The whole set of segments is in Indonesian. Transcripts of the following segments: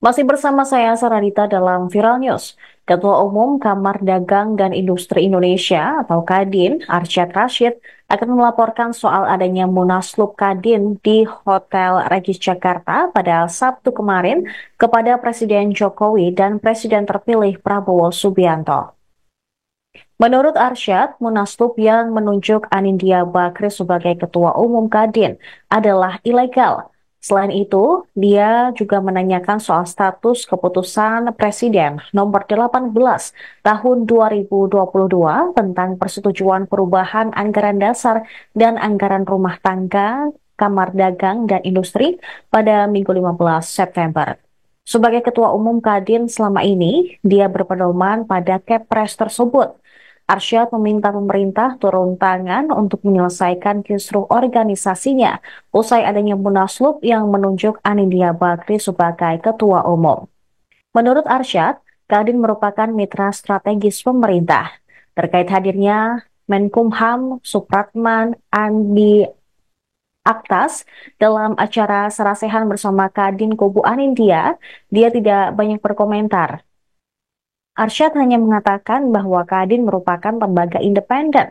Masih bersama saya Saradita dalam Viral News. Ketua Umum Kamar Dagang dan Industri Indonesia atau Kadin, Arsyad Rashid, akan melaporkan soal adanya Munaslup Kadin di Hotel Regis Jakarta pada Sabtu kemarin kepada Presiden Jokowi dan Presiden terpilih Prabowo Subianto. Menurut Arsyad, Munaslup yang menunjuk Anindya Bakri sebagai Ketua Umum Kadin adalah ilegal. Selain itu, dia juga menanyakan soal status keputusan Presiden nomor 18 tahun 2022 tentang persetujuan perubahan anggaran dasar dan anggaran rumah tangga Kamar Dagang dan Industri pada Minggu 15 September. Sebagai Ketua Umum Kadin selama ini, dia berpedoman pada Kepres tersebut. Arsyad meminta pemerintah turun tangan untuk menyelesaikan kisruh organisasinya usai adanya Munaslup yang menunjuk Anindya Bakri sebagai ketua umum. Menurut Arsyad, Kadin merupakan mitra strategis pemerintah. Terkait hadirnya Menkumham Supratman Andi Aktas dalam acara sarasehan bersama Kadin Kubu Anindya, dia tidak banyak berkomentar. Arsyad hanya mengatakan bahwa Kadin merupakan lembaga independen.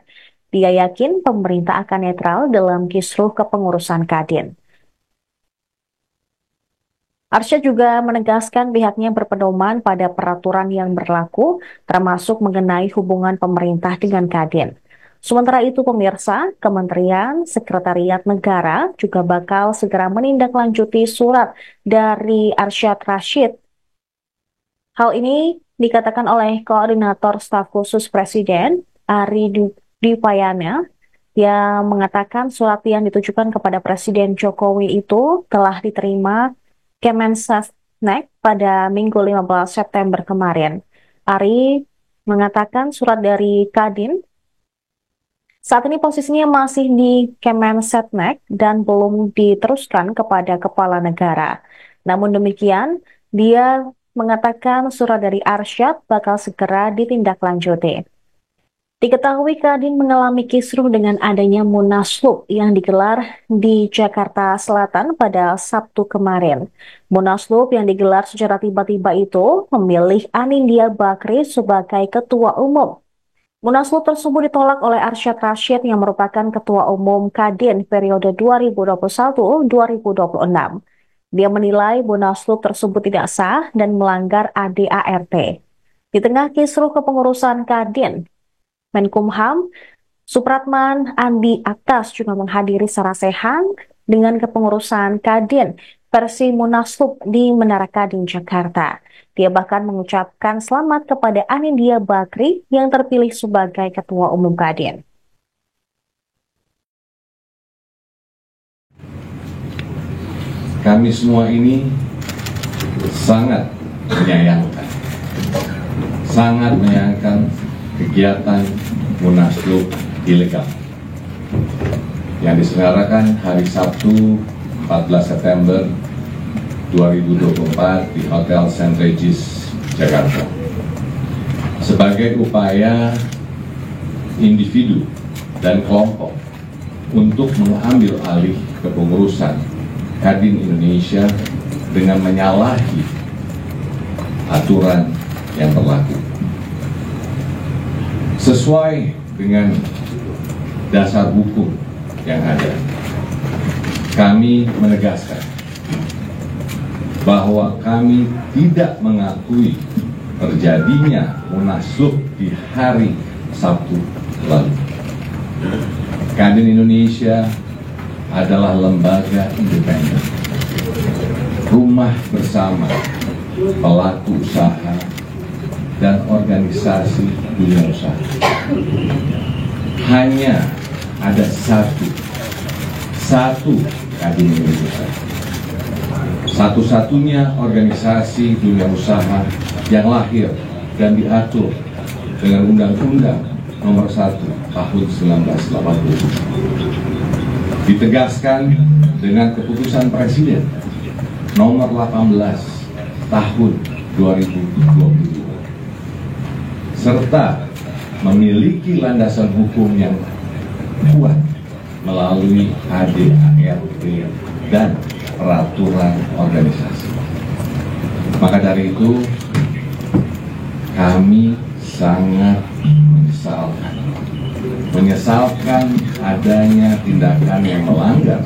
Dia yakin pemerintah akan netral dalam kisruh kepengurusan Kadin. Arsyad juga menegaskan pihaknya berpedoman pada peraturan yang berlaku, termasuk mengenai hubungan pemerintah dengan Kadin. Sementara itu, pemirsa, Kementerian Sekretariat Negara juga bakal segera menindaklanjuti surat dari Arsyad Rashid. Hal ini dikatakan oleh Koordinator Staf Khusus Presiden, Ari Dwipayana, yang mengatakan surat yang ditujukan kepada Presiden Jokowi itu telah diterima Kemensesnek pada Minggu 15 September kemarin. Ari mengatakan surat dari Kadin saat ini posisinya masih di Kemensetnek dan belum diteruskan kepada kepala negara. Namun demikian, dia mengatakan surat dari Arsyad bakal segera ditindaklanjuti. Diketahui Kadin mengalami kisruh dengan adanya Munaslup yang digelar di Jakarta Selatan pada Sabtu kemarin. Munaslup yang digelar secara tiba-tiba itu memilih Anindya Bakri sebagai ketua umum. Munaslup tersebut ditolak oleh Arsyad Rashid yang merupakan Ketua Umum Kadin periode 2021-2026. Dia menilai Munaslup tersebut tidak sah dan melanggar ADART. Di tengah kisruh kepengurusan Kadin, Menkumham Supratman Andi Aktas juga menghadiri sarasehan dengan kepengurusan Kadin versi Munaslup di Menara Kadin, Jakarta. Dia bahkan mengucapkan selamat kepada Anindya Bakri yang terpilih sebagai Ketua Umum Kadin. Kami semua ini sangat menyayangkan kegiatan Munaslup ilegal yang diselenggarakan hari Sabtu 14 September 2024 di Hotel St. Regis, Jakarta. Sebagai upaya individu dan kelompok untuk mengambil alih kepengurusan Kadin Indonesia dengan menyalahi aturan yang berlaku. Sesuai dengan dasar hukum yang ada, kami menegaskan bahwa kami tidak mengakui terjadinya Munaslup di hari Sabtu lalu. Kadin Indonesia adalah lembaga independen, rumah bersama pelaku usaha dan organisasi dunia usaha. Hanya ada satu Kadin Indonesia, satu-satunya organisasi dunia usaha yang lahir dan diatur dengan Undang-Undang Nomor 1 Tahun 1980. Ditegaskan dengan keputusan Presiden Nomor 18 Tahun 2022, serta memiliki landasan hukum yang kuat melalui ADART dan peraturan organisasi. Maka dari itu kami sangat menyesalkan adanya tindakan yang melanggar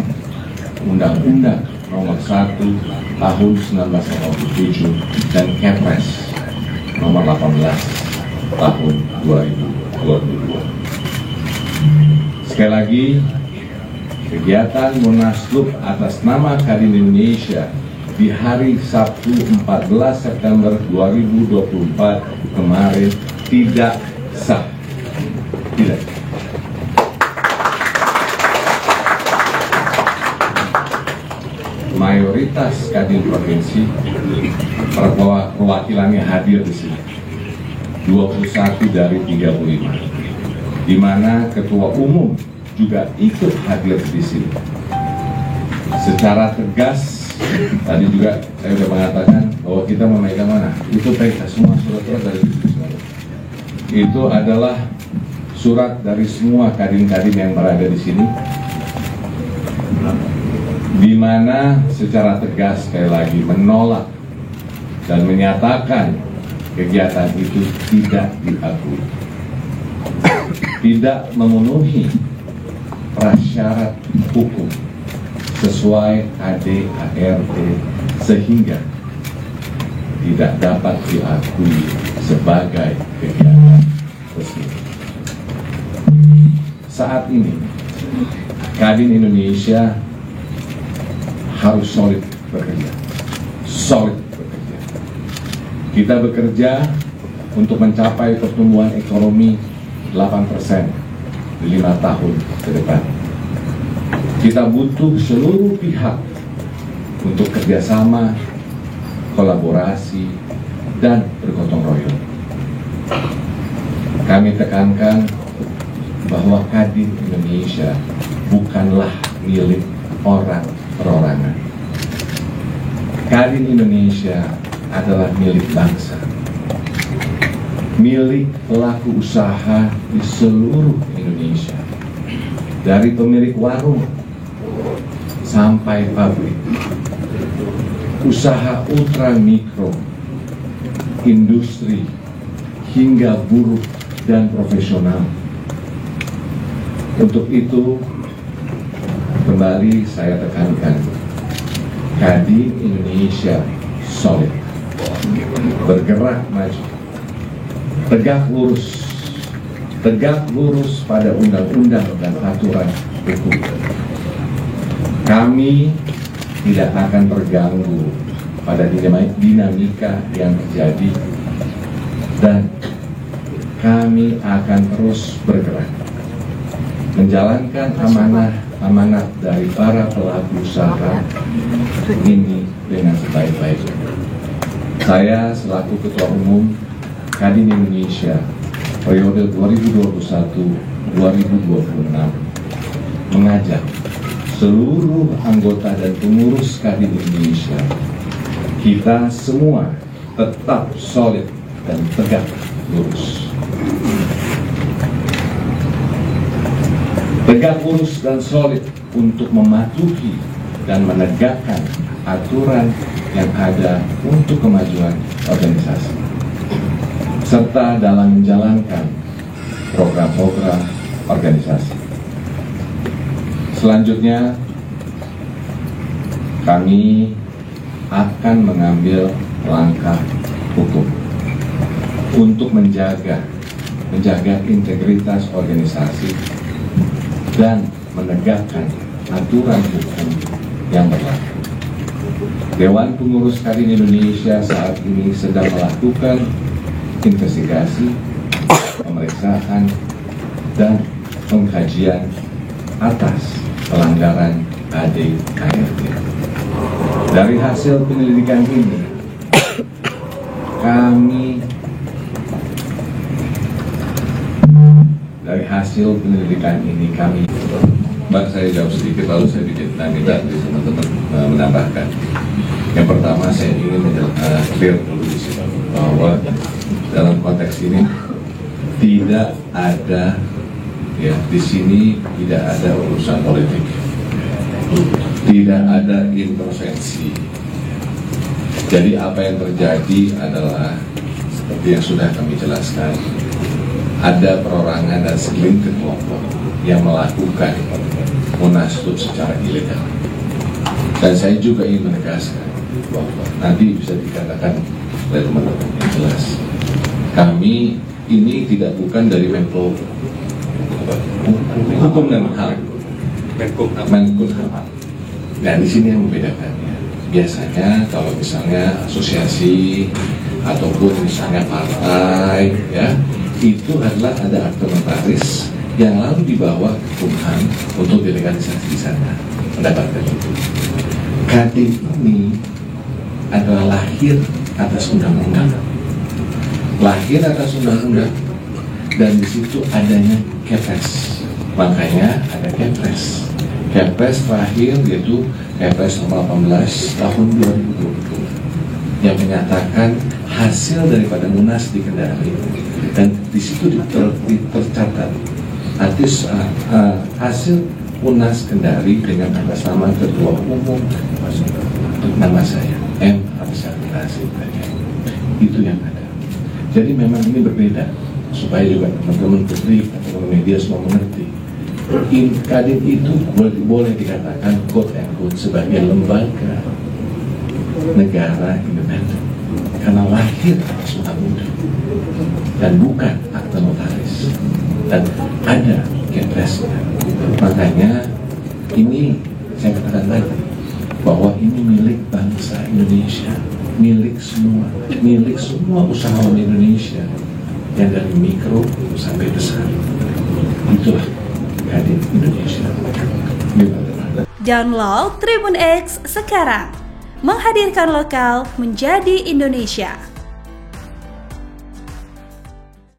Undang-Undang Nomor 1 Tahun 1987 dan Kepres Nomor 18 Tahun 2022. Sekali lagi, kegiatan Munaslup atas nama Kadin Indonesia di hari Sabtu 14 September 2024 kemarin tidak sah. Tidak. Mayoritas Kadin Provinsi, perwakilannya hadir di sini, 21 dari 35, di mana Ketua Umum juga ikut hadir di sini. Secara tegas, tadi juga saya sudah mengatakan bahwa kita memegang mana? Itu pegang semua surat-surat dari itu adalah surat dari semua kadin-kadin yang berada di sini, di mana secara tegas sekali lagi menolak dan menyatakan kegiatan itu tidak diakui, tidak memenuhi prasyarat hukum sesuai KDART sehingga tidak dapat diakui sebagai kegiatan resmi. Saat ini Kadin Indonesia harus solid bekerja. Kita bekerja untuk mencapai pertumbuhan ekonomi 8% di 5 tahun ke depan. Kita butuh seluruh pihak untuk kerjasama, kolaborasi, dan bergotong royong. Kami tekankan bahwa Kadin Indonesia bukanlah milik orang perorangan. Kadin Indonesia adalah milik bangsa, milik pelaku usaha di seluruh Indonesia, dari pemilik warung sampai pabrik, usaha ultra mikro, industri, hingga buruh dan profesional. Untuk itu, kembali saya tekankan, Kadin Indonesia solid, bergerak maju, tegak lurus pada undang-undang dan aturan hukum. Kami tidak akan terganggu pada dinamika yang terjadi, dan kami akan terus bergerak menjalankan amanat dari para pelaku usaha ini dengan sebaik-baiknya. Saya selaku Ketua Umum Kadin Indonesia periode 2021-2026 mengajak seluruh anggota dan pengurus Kadin Indonesia, kita semua tetap solid dan tegak lurus. Tegak lurus dan solid untuk mematuhi dan menegakkan aturan yang ada untuk kemajuan organisasi, serta dalam menjalankan program-program organisasi. Selanjutnya, kami akan mengambil langkah hukum untuk menjaga integritas organisasi dan menegakkan aturan hukum yang berlaku. Dewan Pengurus Kadin Indonesia saat ini sedang melakukan investigasi, pemeriksaan, dan pengkajian atas pelanggaran KDART. Dari hasil penyelidikan ini, kami Mbak, saya jawab sedikit lalu saya bikin minta teman-teman menambahkan. Yang pertama, saya ingin clear dulu di sini bahwa dalam konteks ini tidak ada, ya, di sini tidak ada urusan politik, tidak ada intervensi, Jadi apa yang terjadi adalah seperti yang sudah kami jelaskan, ada perorangan dan segelintir kelompok yang melakukan munaslup secara ilegal. Dan saya juga ingin menegaskan bahwa nanti bisa dikatakan oleh teman-teman yang jelas, kami ini tidak bukan dari Menko Hukum dan HAM, Menkumham. Nah, di sini yang membedakannya. Biasanya kalau misalnya asosiasi ataupun misalnya partai, ya, itu adalah ada akte notaris yang lalu dibawa ke Kumham untuk dilegalisasi di sana. Mendapatkan itu. Kadin ini adalah lahir atas undang-undang. Lahir atas undang-undang, dan di situ adanya Kepres. Makanya ada Kepres. Kepres terakhir yaitu Kepres nomor 18 tahun 2020 yang menyatakan hasil daripada Munas di Kendari, dan di situ tercatat hasil Munas Kendari dengan atas nama Ketua Umum nama saya M. Arsyad Rashid. Itu yang ada. Jadi memang ini berbeda, supaya juga teman-teman publik atau media semua mengerti. Kadin itu boleh dikatakan quote and quote sebagai lembaga negara independen karena lahir atas undang-undang dan bukan akte notaris, dan ada Kepresnya. Makanya ini saya katakan tadi bahwa ini milik bangsa Indonesia, milik semua usahawan Indonesia yang dari mikro sampai besar. Itulah Kadin Indonesia. Download Tribun X sekarang, menghadirkan lokal menjadi Indonesia.